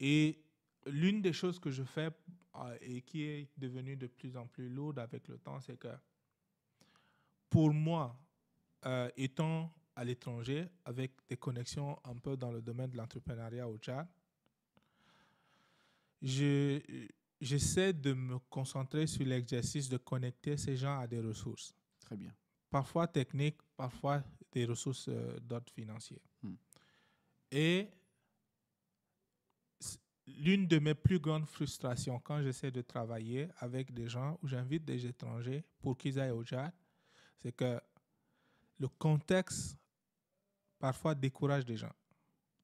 Et l'une des choses que je fais et qui est devenue de plus en plus lourde avec le temps, c'est que pour moi, étant à l'étranger, avec des connexions un peu dans le domaine de l'entrepreneuriat au Tchad, j'essaie de me concentrer sur l'exercice de connecter ces gens à des ressources. Très bien. Parfois techniques, parfois des ressources d'ordre financier. Et l'une de mes plus grandes frustrations quand j'essaie de travailler avec des gens où j'invite des étrangers pour qu'ils aillent au Tchad, c'est que le contexte parfois décourage des gens.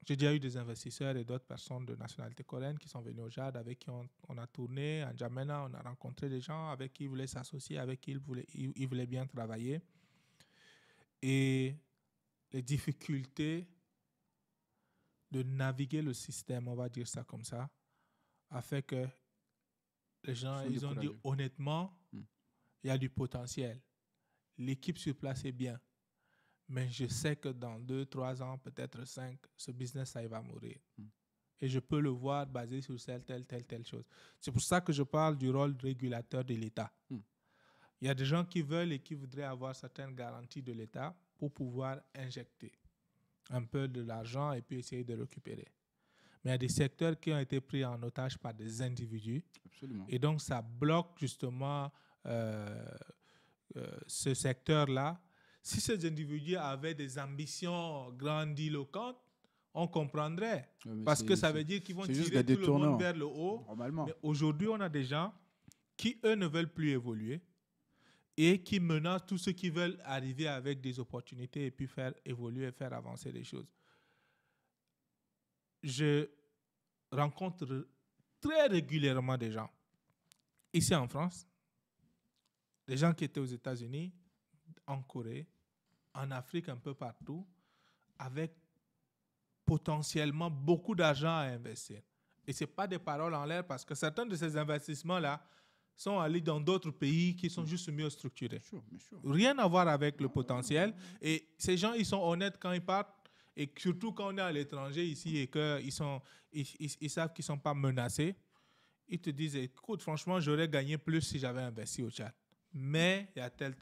J'ai déjà eu des investisseurs et d'autres personnes de nationalité coréenne qui sont venus au Tchad, avec qui on a tourné à N'Djamena, on a rencontré des gens avec qui ils voulaient s'associer, avec qui ils voulaient bien travailler. Et les difficultés de naviguer le système, on va dire ça comme ça, a fait que les gens, ils ont dit honnêtement, il y a du potentiel. L'équipe sur place est bien. Mais je sais que dans 2, 3 ans, peut-être 5, ce business, ça il va mourir. Et je peux le voir basé sur telle chose. C'est pour ça que je parle du rôle régulateur de l'État. Il y a des gens qui veulent et qui voudraient avoir certaines garanties de l'État pour pouvoir injecter un peu de l'argent et puis essayer de récupérer. Mais il y a des secteurs qui ont été pris en otage par des individus. Absolument. Et donc, ça bloque justement ce secteur-là. Si ces individus avaient des ambitions grandiloquentes, on comprendrait. Parce que ça veut dire qu'ils vont tirer tout le monde vers le haut. Normalement. Mais aujourd'hui, on a des gens qui, eux, ne veulent plus évoluer et qui menacent tous ceux qui veulent arriver avec des opportunités et puis faire évoluer, faire avancer les choses. Je rencontre très régulièrement des gens ici en France, des gens qui étaient aux États-Unis, en Corée, en Afrique, un peu partout, avec potentiellement beaucoup d'argent à investir. Et ce n'est pas des paroles en l'air parce que certains de ces investissements-là sont allés dans d'autres pays qui sont juste mieux structurés. Rien à voir avec le potentiel. Et ces gens, ils sont honnêtes quand ils partent. Et surtout quand on est à l'étranger ici et qu'ils savent qu'ils ne sont pas menacés, ils te disent, écoute, franchement, j'aurais gagné plus si j'avais investi au Tchad. Mais il y a telle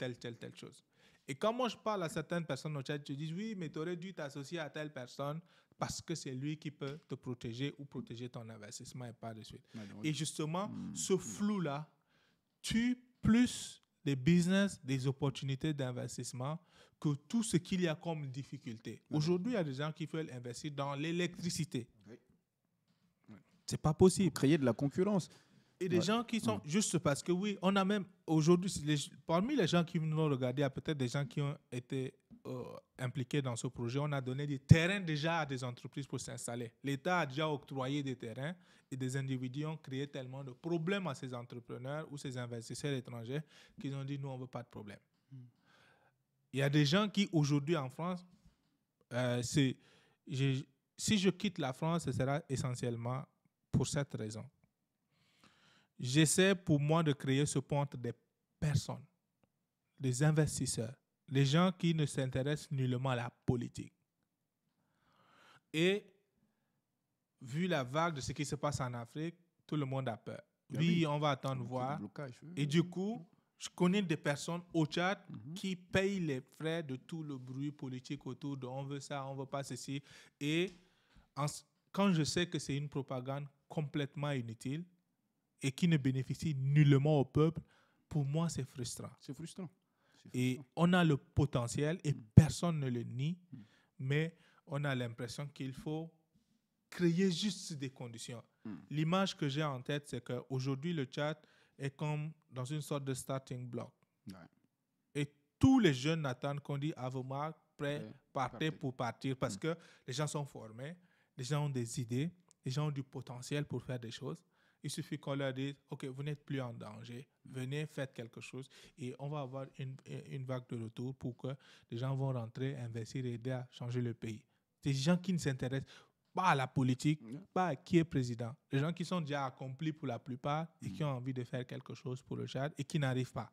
chose. Et quand moi je parle à certaines personnes au Tchad, ils te disent, oui, mais tu aurais dû t'associer à telle personne parce que c'est lui qui peut te protéger ou protéger ton investissement et pas de suite. Et justement, ce flou-là tue plus des business, des opportunités d'investissement que tout ce qu'il y a comme difficulté. Aujourd'hui, il y a des gens qui veulent investir dans l'électricité. C'est pas possible. Créer de la concurrence. Et des gens qui sont juste parce que oui, on a même aujourd'hui, parmi les gens qui nous ont regardé, il y a peut-être des gens qui ont été impliqués dans ce projet. On a donné des terrains déjà à des entreprises pour s'installer. L'État a déjà octroyé des terrains et des individus ont créé tellement de problèmes à ces entrepreneurs ou ces investisseurs étrangers qu'ils ont dit nous, on ne veut pas de problème. Il y a des gens qui aujourd'hui en France, si je quitte la France, ce sera essentiellement pour cette raison. J'essaie pour moi de créer ce pont entre des personnes, des investisseurs, des gens qui ne s'intéressent nullement à la politique. Et vu la vague de ce qui se passe en Afrique, tout le monde a peur. Oui, on va attendre voir. Et du coup, je connais des personnes au Tchad qui payent les frais de tout le bruit politique autour de on veut ça, on veut pas ceci. Et quand je sais que c'est une propagande complètement inutile, et qui ne bénéficie nullement au peuple, pour moi, c'est frustrant. C'est frustrant. Et on a le potentiel, et personne ne le nie, mais on a l'impression qu'il faut créer juste des conditions. L'image que j'ai en tête, c'est qu'aujourd'hui, le Tchad est comme dans une sorte de starting block. Et tous les jeunes attendent qu'on dit à vos marques, prêts, partez pour partir, parce que les gens sont formés, les gens ont des idées, les gens ont du potentiel pour faire des choses. Il suffit qu'on leur dise, OK, vous n'êtes plus en danger, venez, faites quelque chose et on va avoir une vague de retour pour que les gens vont rentrer, investir et aider à changer le pays. Des gens qui ne s'intéressent pas à la politique, pas à qui est président. Les gens qui sont déjà accomplis pour la plupart et qui ont envie de faire quelque chose pour le Tchad et qui n'arrivent pas.